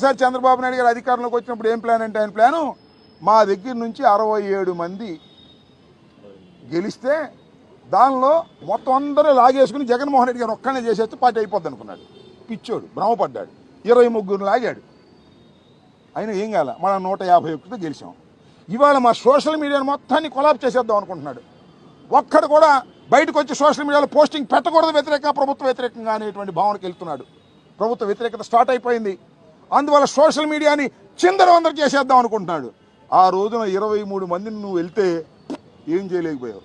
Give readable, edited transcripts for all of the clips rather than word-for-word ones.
Sir Chandrababu Naidu గారు అధికారంలోకి వచ్చినప్పుడు ఏం ప్లాన్ అంటే ఆయన ప్లాను మా దగ్గర నుంచి 67 మంది గెలిస్తే దానిలో మొత్తం అందరూ లాగేసుకుని జగన్మోహన్ రెడ్డి గారు ఒక్కనే చేసేస్తే పార్టీ అయిపోద్ది అనుకున్నాడు. పిచ్చోడు భ్రమపడ్డాడు. 23 లాగాడు. అయినా ఏం కాల మనం 151తో గెలిచాం. ఇవాళ మా సోషల్ మీడియాను మొత్తాన్ని కొలాబ్ చేసేద్దాం అనుకుంటున్నాడు. ఒక్కడు కూడా బయటకు వచ్చి సోషల్ మీడియాలో పోస్టింగ్ పెట్టకూడదు, వ్యతిరేకంగా ప్రభుత్వ వ్యతిరేకంగా అనేటువంటి భావనకి వెళ్తున్నాడు. ప్రభుత్వ వ్యతిరేకత స్టార్ట్ అయిపోయింది. అందువల్ల సోషల్ మీడియాని చిందరవందర చేసేద్దాం అనుకుంటున్నాడు. ఆ రోజున 23 మందిని నువ్వు వెళ్తే ఏం చేయలేకపోయావు.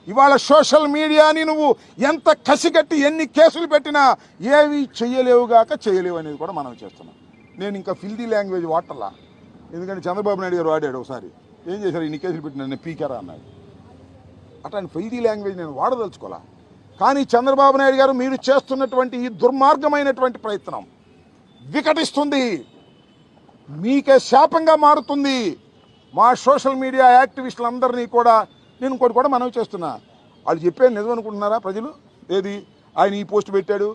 ఇవాళ సోషల్ మీడియాని నువ్వు ఎంత కసిగట్టి ఎన్ని కేసులు పెట్టినా ఏవి చేయలేవుగాక చేయలేవు అనేది కూడా మనం చేస్తున్నాం. నేను ఇంకా ఫిల్దీ లాంగ్వేజ్ వాడటలా, ఎందుకంటే చంద్రబాబు నాయుడు గారు వాడాడు ఒకసారి. ఏం చేశారు, ఇన్ని కేసులు పెట్టిన నేను పీకరా అన్నాడు. అట్లాంటి ఫిల్దీ లాంగ్వేజ్ నేను వాడదలుచుకోవాలా. కానీ చంద్రబాబు నాయుడు గారు మీరు చేస్తున్నటువంటి ఈ దుర్మార్గమైనటువంటి ప్రయత్నం వికటిస్తుంది, మీకే శాపంగా మారుతుంది. మా సోషల్ మీడియా యాక్టివిస్టులందరినీ కూడా నేను ఇంకోటి కూడా మనవి చేస్తున్నా. వాళ్ళు చెప్పేది నిజం అనుకుంటున్నారా ప్రజలు? ఏది ఆయన ఈ పోస్ట్ పెట్టాడు,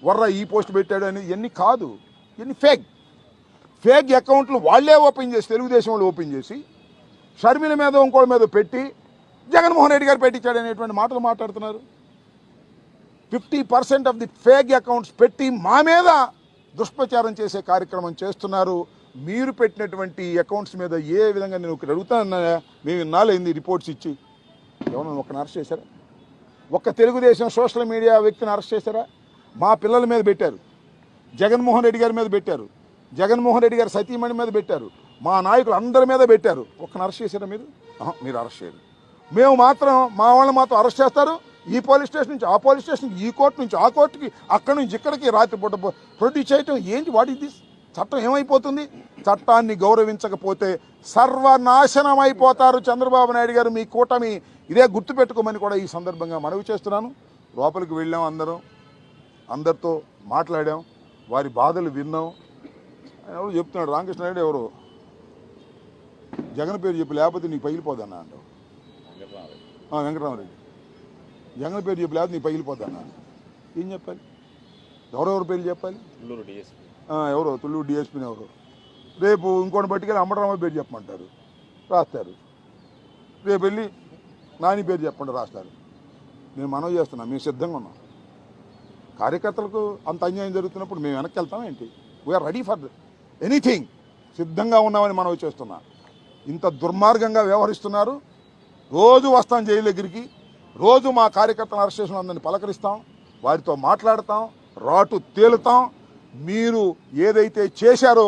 వర్ర ఈ పోస్ట్ పెట్టాడు అని ఇవన్నీ కాదు. ఇవన్నీ ఫేక్ అకౌంట్లు వాళ్ళే ఓపెన్ చేసి, తెలుగుదేశం వాళ్ళు ఓపెన్ చేసి షర్మిల మీద ఇంకోటి మీద పెట్టి జగన్మోహన్ రెడ్డి గారు పెట్టించాడు అనేటువంటి మాటలు మాట్లాడుతున్నారు. 50% ఆఫ్ ది ఫేక్ అకౌంట్స్ పెట్టి మా మీద దుష్ప్రచారం చేసే కార్యక్రమం చేస్తున్నారు. మీరు పెట్టినటువంటి అకౌంట్స్ మీద ఏ విధంగా నేను ఒకటి అడుగుతానన్నా, మేము ఇన్నాళ్ళైంది రిపోర్ట్స్ ఇచ్చి ఎవరైనా ఒక్కరిని అరెస్ట్ చేశారా? ఒక్క తెలుగుదేశం సోషల్ మీడియా వ్యక్తిని అరెస్ట్ చేశారా? మా పిల్లల మీద పెట్టారు, జగన్మోహన్ రెడ్డి గారి మీద పెట్టారు, జగన్మోహన్ రెడ్డి గారి సతీమణి మీద పెట్టారు, మా నాయకులు అందరి మీద పెట్టారు. ఒక్కరిని అరెస్ట్ చేశారా మీరు? మీరు అరెస్ట్ చేయరు. మేము మాత్రం మా వాళ్ళని మాత్రం అరెస్ట్ చేస్తారు. ఈ పోలీస్ స్టేషన్ నుంచి ఆ పోలీస్ స్టేషన్కి, ఈ కోర్టు నుంచి ఆ కోర్టుకి, అక్కడి నుంచి ఇక్కడికి రాత్రిపూట ప్రొడ్యూస్ చేయటం ఏంటి? What is this? చట్టం ఏమైపోతుంది? చట్టాన్ని గౌరవించకపోతే సర్వనాశనం అయిపోతారు చంద్రబాబు నాయుడు గారు, మీ కూటమి. ఇదే గుర్తుపెట్టుకోమని కూడా ఈ సందర్భంగా మనవి చేస్తున్నాను. లోపలికి వెళ్ళాం, అందరితో మాట్లాడాం, వారి బాధలు విన్నాం. ఎవరు చెప్తున్నాడు, రామకృష్ణారెడ్డి ఎవరు జగన్ పేరు చెప్పి లేకపోతే నీకు పగిలిపోదన్నా అంటావు. వెంకటరామరెడ్డి జగన్ పేరు చెప్పి లేకపోతే నీకు పగిలిపోదన్నా. ఏం చెప్పాలి? ఎవరెవరు పేర్లు చెప్పాలి? ఎవరో తుళ్ళూరు డిఎస్పీని ఎవరు, రేపు ఇంకోటి బట్టికెళ్ళి అమ్మరామ పేరు చెప్పమంటారు, రాస్తారు. రేపు వెళ్ళి నాని పేరు చెప్పండి, రాస్తారు. నేను మనవి చేస్తున్నా, మేము సిద్ధంగా ఉన్నాం. కార్యకర్తలకు అంత అన్యాయం జరుగుతున్నప్పుడు మేము వెనక్కి వెళ్తాం ఏంటి? వీఆర్ రెడీ ఫర్ ఎనీథింగ్, సిద్ధంగా ఉన్నామని మనవి చేస్తున్నా. ఇంత దుర్మార్గంగా వ్యవహరిస్తున్నారు. రోజు వస్తాం జైలు దగ్గరికి, రోజు మా కార్యకర్తలను అరెస్ట్ చేసిన అందరిని పలకరిస్తాం, వారితో మాట్లాడతాం, రాటు తేలుతాం. మీరు ఏదైతే చేశారో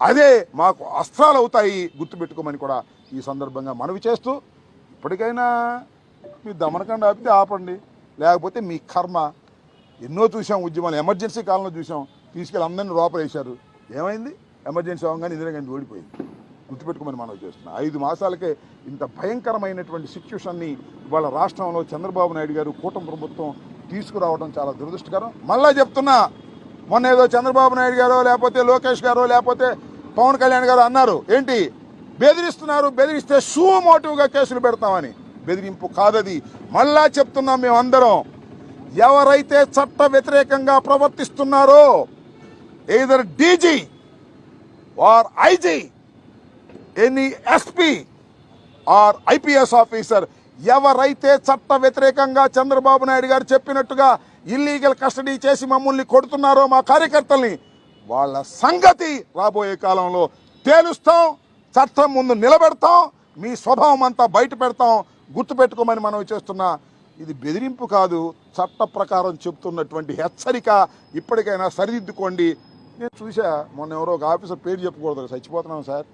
అదే మాకు అస్త్రాలు అవుతాయి, గుర్తుపెట్టుకోమని కూడా ఈ సందర్భంగా మనవి చేస్తూ, ఇప్పటికైనా మీ దమనకండ ఆపితే ఆపండి, లేకపోతే మీ కర్మ. ఎన్నో చూసాం ఉద్యమాలు, ఎమర్జెన్సీ కాలంలో చూసాం, తీసుకెళ్ళి అందరినీ లోపలేశారు. ఏమైంది? ఎమర్జెన్సీ అవగానే ఇందిరాగాంధీ ఓడిపోయింది. గుర్తుపెట్టుకోమని మనవి చేస్తున్నాం. 5 మాసాలకే ఇంత భయంకరమైనటువంటి సిచ్యువేషన్ని ఇవాళ రాష్ట్రంలో చంద్రబాబు నాయుడు గారు, కూటమి ప్రభుత్వం తీసుకురావడం చాలా దురదృష్టకరం. మళ్ళా చెప్తున్నా, మొన్న ఏదో చంద్రబాబు నాయుడు గారో లేకపోతే లోకేష్ గారో లేకపోతే పవన్ కళ్యాణ్ గారు అన్నారు, ఏంటి బెదిరిస్తున్నారు, బెదిరిస్తే షూ మోటివ్గా కేసులు పెడతామని. బెదిరింపు కాదది. మళ్ళా చెప్తున్నాం, మేమందరం ఎవరైతే చట్ట వ్యతిరేకంగా ప్రవర్తిస్తున్నారో, either DG or IG, any SP or IPS officer, ఎవరైతే చట్ట వ్యతిరేకంగా చంద్రబాబు నాయుడు గారు చెప్పినట్టుగా ఇల్లీగల్ కస్టడీ చేసి మమ్మల్ని కొడుతున్నారో, మా కార్యకర్తల్ని, వాళ్ళ సంగతి రాబోయే కాలంలో తేలుస్తాం, చట్టం ముందు నిలబెడతాం, మీ స్వభావం అంతా బయట పెడతాం. గుర్తుపెట్టుకోమని మనం చేస్తున్నా. ఇది బెదిరింపు కాదు, చట్ట ప్రకారం చెప్తున్నటువంటి హెచ్చరిక. ఇప్పటికైనా సరిదిద్దుకోండి. నేను చూసా, మొన్న ఎవరో ఒక ఆఫీసర్ పేరు చెప్పకూడదు, చచ్చిపోతున్నాం సార్,